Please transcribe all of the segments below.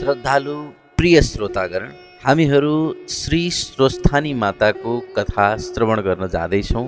श्रद्धालु प्रिय श्रोतागण, हामीहरू श्री स्वस्थानी माताको कथा श्रवण गर्न जाँदैछौँ।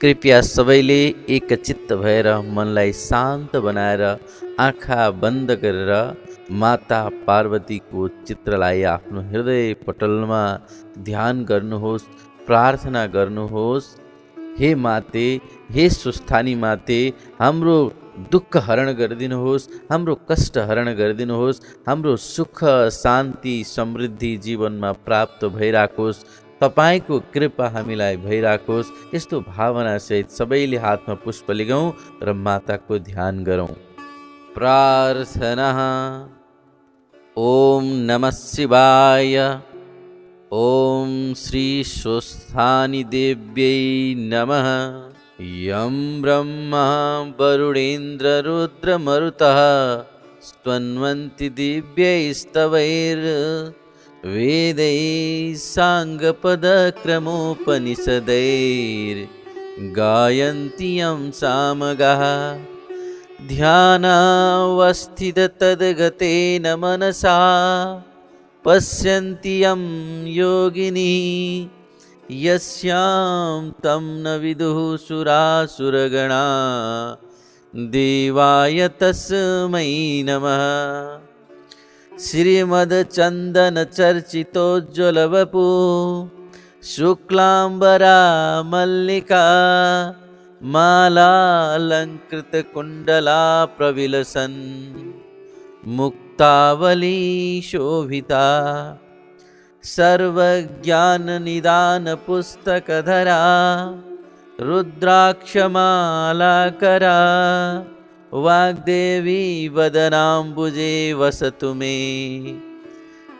कृपया सबैले एकचित्त भएर मनलाई शान्त बनाएर आँखा बन्द गरेर माता पार्वतीको चित्रलाई आफ्नो हृदय पटलमा ध्यान गर्नुहोस्, प्रार्थना गर्नुहोस्। हे माते, हे स्वस्थानी माते, हाम्रो दुःख हरण गरिदिनुहोस्, हाम्रो कष्ट हरण गरिदिनुहोस्, हाम्रो सुख शान्ति समृद्धि जीवनमा प्राप्त भइराखोस्, तपाईको कृपा हामीलाई भइराखोस्। यस्तो भावनासहित सबैले हातमा पुष्प लिगौँ र माताको ध्यान गरौँ। प्रार्थना। ओम नमः शिवाय। ओम श्री स्वस्थानी देव्यै नमः। यं ब्रह्मा वरुणेन्द्र रुद्रमरुतः स्तन्वन्ति दिव्यैस्तवैर्वेदैः साङ्गपदक्रमोपनिषदैर्गायन्ति यं सामगाः। ध्यानावस्थिततद्गतेन मनसा पश्यन्ति यं योगिनी यस्यां तं न विदुः सुरासुरगणा। देवाय तस्मै नमः। श्रीमद्चन्दनचर्चितोज्ज्वलवपु शुक्लाम्बरा मल्लिका मालालङ्कृतकुण्डला प्रविलसन् मुक्तावली शोभिता। सर्वज्ञाननिदानपुस्तकधरा रुद्राक्षमालाकरा वाग्देवी वदनाम्बुजे वसतु मे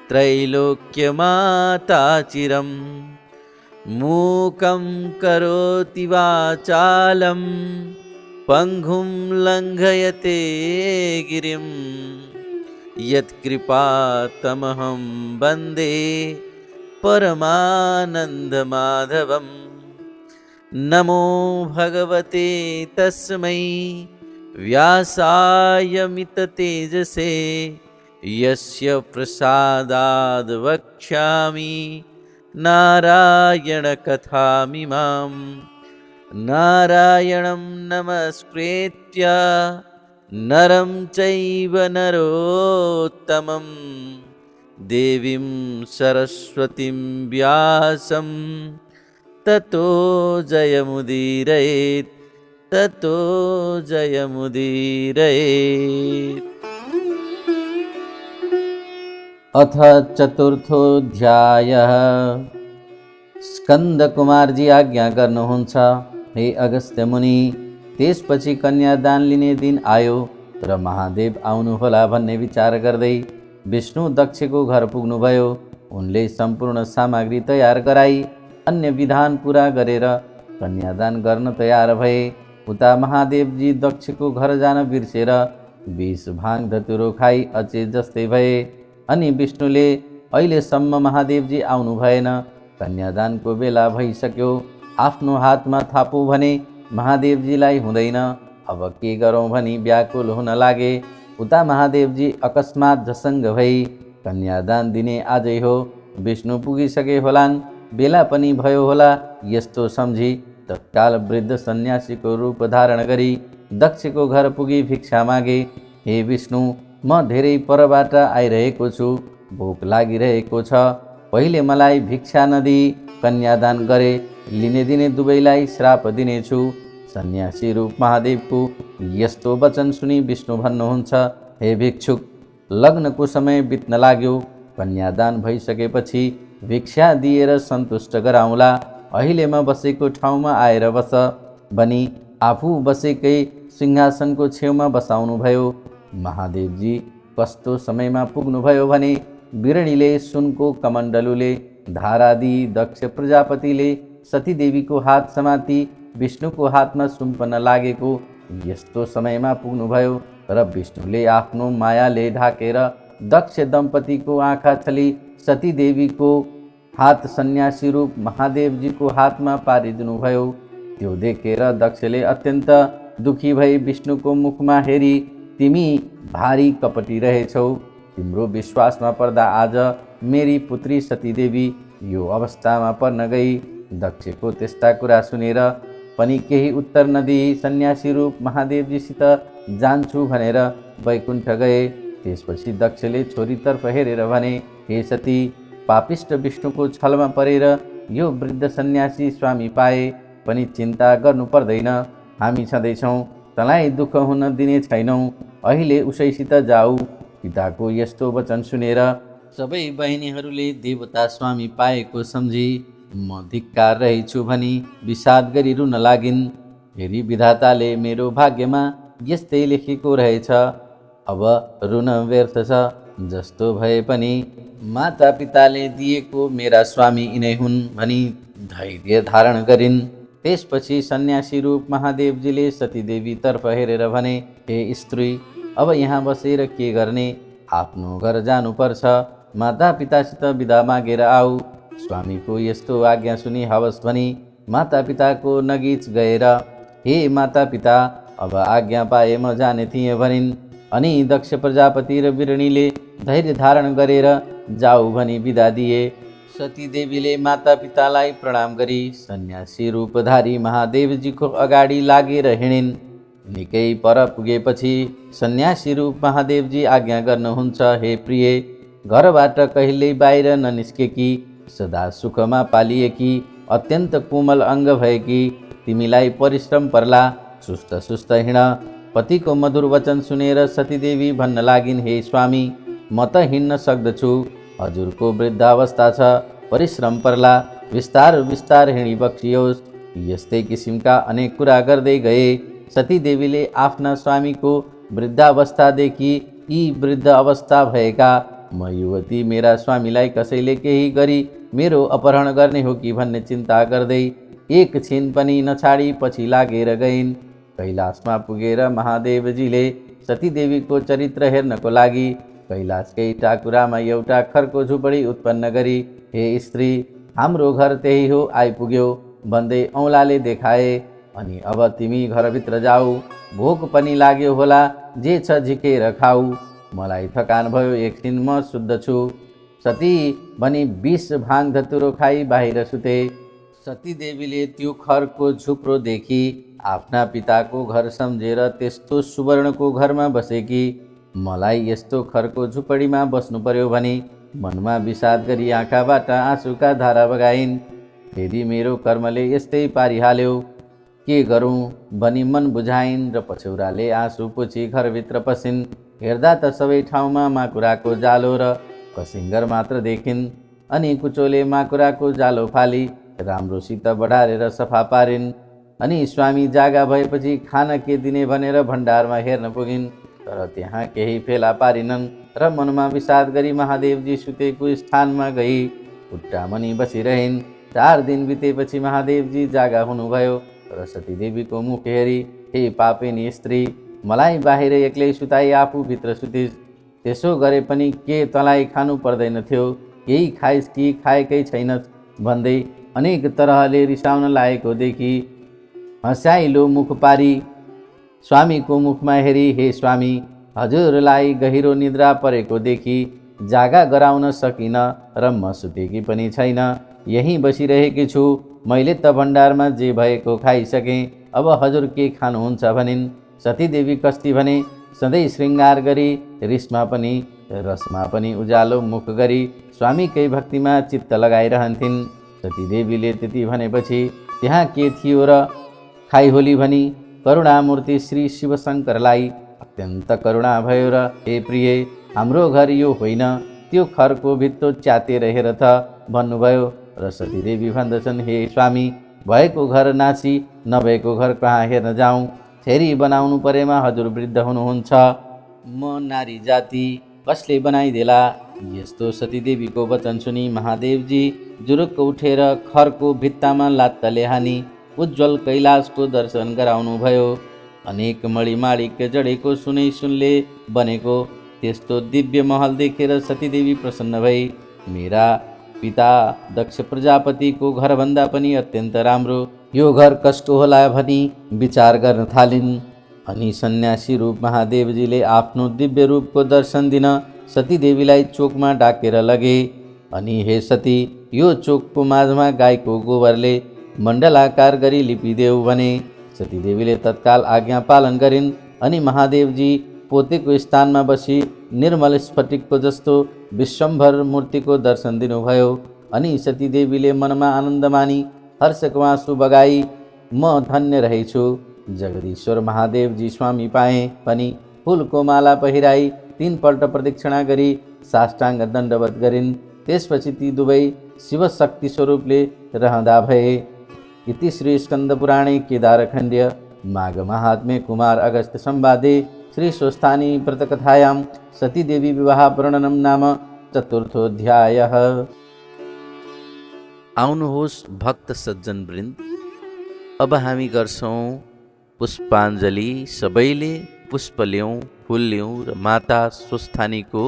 त्रैलोक्यमाता चिरम्। मूकं करोति वाचालं पङ्गुं लङ्घयते गिरिं यत्कृपातमहं वन्दे परमानन्दमाधवम्। नमो भगवते तस्मै व्यासाय मिततेजसे यस्य प्रसादाद् वक्ष्यामि नारायणकथामिमाम्। नारायणं नमस्कृत्य नरं चैव नरोत्तमं देवीं सरस्वतीं व्यासं ततो जयमुदीरयेत्, ततो जयमुदीरयेत्। अथ चतुर्थोऽध्यायः। स्कन्दकुमारजी आज्ञा गर्नुहुन्छ, हे अगस्त्य मुनि। त्यसपछि कन्यादान लिने दिन आयो र महादेव आउनुहोला भन्ने विचार गर्दै विष्णु दक्षको घर पुग्नुभयो। उनले सम्पूर्ण सामग्री तयार गराई अन्य विधान पुरा गरेर कन्यादान गर्न तयार भए। उता महादेवजी दक्षको घर जान बिर्सेर विष भाङ धतुरो खाई अचेत जस्तै भए। अनि विष्णुले अहिलेसम्म महादेवजी आउनु भएन, कन्यादानको बेला भइसक्यो, आफ्नो हातमा थापु भने महादेवजीलाई हुँदैन, अब के गरौँ भनी व्याकुल हुन लागे। उता महादेवजी अकस्मात झसङ्ग भई कन्यादान दिने आजै हो, विष्णु पुगिसके होलान्, बेला पनि भयो होला, यस्तो सम्झी तत्काल वृद्ध सन्यासीको रूप धारण गरी दक्षको घर पुगी भिक्षा मागे। हे विष्णु, म धेरै परबाट आइरहेको छु, भोक लागिरहेको छ, पहिले मलाई भिक्षा नदिई कन्यादान गरे लिने दिने दुवैलाई श्राप दिनेछु। सन्यासी रूप महादेवको यस्तो वचन सुनि विष्णु भन्नुहुन्छ, हे भिक्षुक, लग्नको समय बित्न लाग्यो, कन्यादान भइसकेपछि भिक्षा दिएर सन्तुष्ट गराउँला। अहिले म बसेको ठाउँमा आएर बस भनी आफू बसेकै सिंहासनको छेउमा बसाउनु भयो। महादेवजी कस्तो समयमा पुग्नुभयो भने बिरणीले सुनको कमण्डलुले धारा दिई दक्ष प्रजापतिले सतीदेवीको हात समाती विष्णुको हातमा सुम्पन लागेको यस्तो समयमा पुग्नुभयो र विष्णुले आफ्नो मायाले ढाकेर दक्ष दम्पतिको आँखा छली सतीदेवीको हात सन्यासी रूप महादेवजीको हातमा पारिदिनुभयो। त्यो देखेर दक्षले अत्यन्त दुखी भई विष्णुको मुखमा हेरी, तिमी भारी कपटी रहेछौ, तिम्रो विश्वासमा पर्दा आज मेरी पुत्री सतीदेवी यो अवस्थामा पर्न गई। दक्षको त्यस्ता कुरा सुनेर पनि केही उत्तर नदिई सन्यासी रूप महादेवजीसित जान्छु भनेर वैकुण्ठ गए। त्यसपछि दक्षले छोरीतर्फ हेरेर भने, हे सती, पापिष्ट विष्णुको छलमा परेर यो वृद्ध सन्यासी स्वामी पाए पनि चिन्ता गर्नु पर्दैन। हामी छँदैछौँ, तँलाई दुःख हुन दिने छैनौँ। अहिले उसैसित जाऊ। पिताको यस्तो वचन सुनेर सबै बहिनीहरूले देवता स्वामी पाएको सम्झी म धिक्कार रहेछु भनी विषाद गरी रुन लागिन्। फेरि विधाताले मेरो भाग्यमा यस्तै लेखेको रहेछ, अब रुन व्यर्थ छ। जस्तो भए पनि माता पिताले दिएको मेरा स्वामी यिनै हुन् भनी धैर्य धारण गरिन्। त्यसपछि सन्यासी रूप महादेवजीले सतीदेवीतर्फ हेरेर भने, हे स्त्री, अब यहाँ बसेर के गर्ने? आफ्नो घर जानुपर्छ। माता पितासित बिदा मागेर आऊ। स्वामीको यस्तो आज्ञा सुनि हवस् भनी माता पिताको नगिच गएर, हे माता पिता, अब आज्ञा पाए म जाने थिएँ भनिन्। अनि दक्ष प्रजापति र बिरणीले धैर्य धारण गरेर जाऊ भनी बिदा दिए। सतीदेवीले माता पितालाई प्रणाम गरी सन्यासी रूपधारी महादेवजीको अगाडि लागेर हिँडिन्। निकै पर पुगेपछि सन्यासी रूप महादेवजी आज्ञा गर्नुहुन्छ, हे प्रिय, घरबाट कहिल्यै बाहिर ननिस्केकी, सदा सुखमा पालिएकी, अत्यन्त कोमल अङ्ग भएकी तिमीलाई परिश्रम पर्ला, सुस्त सुस्त हिँड। पतिको मधुर वचन सुनेर सतीदेवी भन्न लागिन्, हे स्वामी, म त हिँड्न सक्दछु। हजुरको वृद्धावस्था छ, परिश्रम पर्ला, विस्तार विस्तार हिँडी बक्सियोस्। यस्तै किसिमका अनेक कुरा गर्दै गए। सतीदेवीले आफ्ना स्वामीको वृद्धावस्थादेखि यी वृद्ध अवस्था भएका म युवती मेरा स्वामीलाई कसैले केही गरी मेरो अपहरण गर्ने हो कि भन्ने चिन्ता गर्दै एकछिन पनि नछाडी पछि लागेर गइन्। कैलाशमा पुगेर महादेवजीले सतीदेवीको चरित्र हेर्नको लागि कैलाशकै टाकुरामा एउटा खरको झुपडी उत्पन्न गरी, हे स्त्री, हाम्रो घर त्यही हो, आइपुग्यो भन्दै औँलाले देखाए। अनि अब तिमी घरभित्र जाऊ, भोक पनि लाग्यो होला, जे छ झिकेर खाऊ। मलाई थकान भयो, एकछिन म शुद्ध छु। सती भनी 20 भाङ धतुरो खाई बाहिर सुते। सतीदेवीले त्यो खरको झुप्रो देखी आफ्ना पिताको घर सम्झेर त्यस्तो सुवर्णको घरमा बसेकी मलाई यस्तो खरको झुपडीमा बस्नु पर्यो भनी मनमा विषाद गरी आँखाबाट आँसुका धारा बगाइन्। फेरि मेरो कर्मले यस्तै पारिहाल्यो, के गरौँ भनी मन बुझाइन् र पछौराले आँसु पोछी घरभित्र पसिन्। हेर्दा त सबै ठाउँमा माकुराको जालो र कसिङ्गर मात्र देखिन्। अनि कुचोले माकुराको जालो फाली राम्रोसित बढारेर सफा पारिन्। अनि स्वामी जागा भएपछि खान के दिने भनेर भण्डारमा हेर्न पुगिन्, तर त्यहाँ केही फेला पारिनन् र मनमा विषाद गरी महादेवजी सुतेको स्थानमा गई खुट्टामुनि बसिरहिन्। 4 दिन बितेपछि महादेवजी जागा हुनुभयो र सतीदेवीको मुख हेरी, हे पापिनी स्त्री, मलाई बाहिर एक्लै सुताई आफू भित्र सुतिस्। त्यसो गरे पनि के तँलाई खानु पर्दैन थियो? केही खाइस् कि खाएकै छैनस् भन्दै अनेक तरहले रिसाउन लागेको देखी हँस्याइलो मुख पारी स्वामीको मुखमा हेरी, हे स्वामी, हजुरलाई गहिरो निद्रा परेको देखी जागा गराउन सकिन र म सुतेकी पनि छैन, यहीँ बसिरहेकी छु। मैले त भण्डारमा जे भएको खाइसकेँ, अब हजुर के खानुहुन्छ भनिन्। सतीदेवी कस्ती भने सधैँ श्रृङ्गार गरी रिसमा पनि रसमा पनि उज्यालो मुख गरी स्वामीकै भक्तिमा चित्त लगाइरहन्थिन्। सतीदेवीले त्यति भनेपछि त्यहाँ के थियो र खाइहोली भनी करुणामूर्ति श्री शिवशङ्करलाई अत्यन्त करुणा भयो र, हे प्रिय, हाम्रो घर यो होइन, त्यो खरको भित्तो च्यातेर हेर त भन्नुभयो। र सतीदेवी भन्दछन्, हे स्वामी, भएको घर नाची नभएको घर कहाँ हेर्न जाउँ? फेरि बनाउनु परेमा हजुर वृद्ध हुनुहुन्छ, म नारी जाति कसले बनाइदेला? यस्तो सतीदेवीको वचन सुनि महादेवजी जुरुक्क उठेर खरको भित्तामा लात्ताले हानी उज्जवल कैलाशको दर्शन गराउनु भयो। अनेक मणिमाणिक्य जडेको सुनले बनेको त्यस्तो दिव्य महल देखेर सतीदेवी प्रसन्न भई मेरा पिता दक्ष प्रजापतिको घरभन्दा पनि अत्यन्त राम्रो यो घर कसको होला भनी विचार गर्न थालिन्। अनि सन्यासी रूप महादेवजीले आफ्नो दिव्य रूपको दर्शन दिन सतीदेवीलाई चोकमा डाकेर लगे। अनि हे सती, यो चोकको माझमा गाईको गोबरले मण्डलाकार गरी लिपिदेऊ भने। सतीदेवीले तत्काल आज्ञा पालन गरिन्। अनि महादेवजी पोतेको स्थानमा बसी निर्मल स्फटिकको जस्तो विश्वम्भर मूर्तिको दर्शन दिनुभयो। अनि सतीदेवीले मनमा आनन्द मानी हर्षको आँसु बगाई, म धन्य रहेछु, जगदीश्वर महादेवजी स्वामी पाएँ। पनि फुलको माला पहिराई 3 पल्ट प्रदक्षिणा गरी साष्टाङ्ग दण्डवत गरिन्। त्यसपछि ती दुवै शिवशक्ति स्वरूपले रहँदा भए। इति श्री स्कन्दपुराणे केदारखण्ड्य माघ महात्म्ये कुमार अगस्त्य संवादे श्री स्वस्थानी व्रतकथायां सतीदेवी विवाह वर्णनम नाम चतुर्थोऽध्यायः। आउनुहोस् भक्त सज्जन वृन्द, अब हामी गर्छौं पुष्पाञ्जली। सबैले पुष्प ल्याउँ, फुल ल्याउँ र माता स्वस्थानीको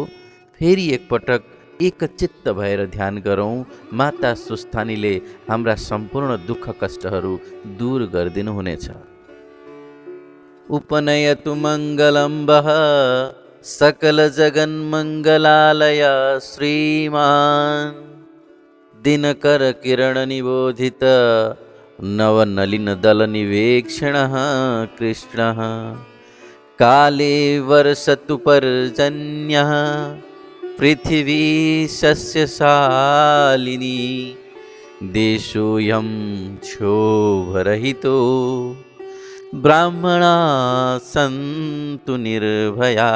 फेरि एकपटक एकचित्त भएर ध्यान गरौँ। माता स्वस्थानीले हाम्रा सम्पूर्ण दुःख कष्टहरू दूर गरिदिनुहुनेछ। उपनयतु मङ्गलं वः सकल जगन्मङ्गलालय श्रीमान् दिनकर किरण निबोधित नवनलिन दल निवेक्षणः कृष्णः काले वर्षतु पर्जन्यः पृथिवी सस्यशालिनी देशोऽयं क्षोभरहितो ब्राह्मणा सन्तु निर्भया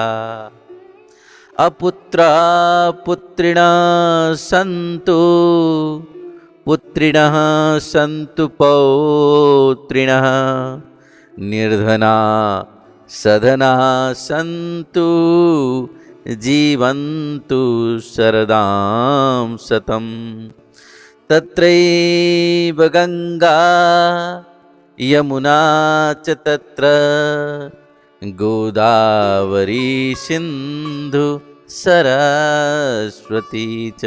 अपुत्रा पुत्रिणः सन्तु पुत्रिणः सन्तु पौत्रिणः निर्धना सधनाः सन्तु जीवन्तु शरदां शतं तत्रैव गङ्गा यमुना च तत्र गोदावरी सिन्धु सरस्वती च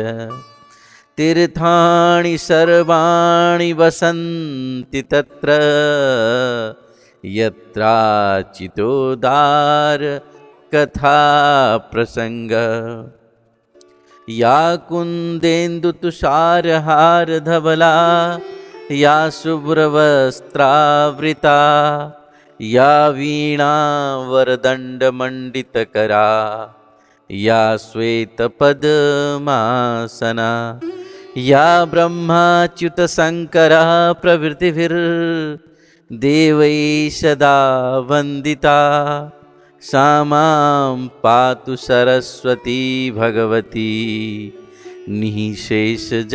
तीर्थानि सर्वाणि वसन्ति तत्र यत्राचितोदार कथा प्रसंग या कुन्देन्दुतुषारहार धवला या शुभ्रवस्त्रावृता या वीणा वरदण्डमण्डितकरा या श्वेतपद्मासना या ब्रह्माच्युतशङ्करा प्रभृतिभिर्देवैः सदा वन्दिता सा मां पातु सरस्वती भगवती निःशेषजाड्यापहा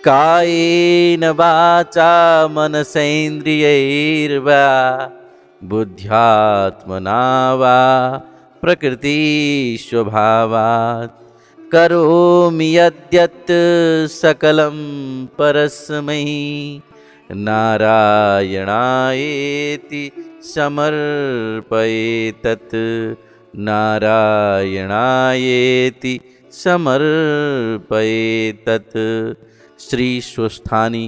कायेन वाचा मनसेन्द्रियैर्वा बुद्ध्यात्मना वा प्रकृतिस्वभावात् करोमि यद्यत् सकलं परस्मै नारायणायेति समर्पयेतत् नारायणायेति समर्पयेतत्। श्री स्वस्थानी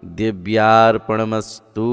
दिव्यार्पणमस्तु।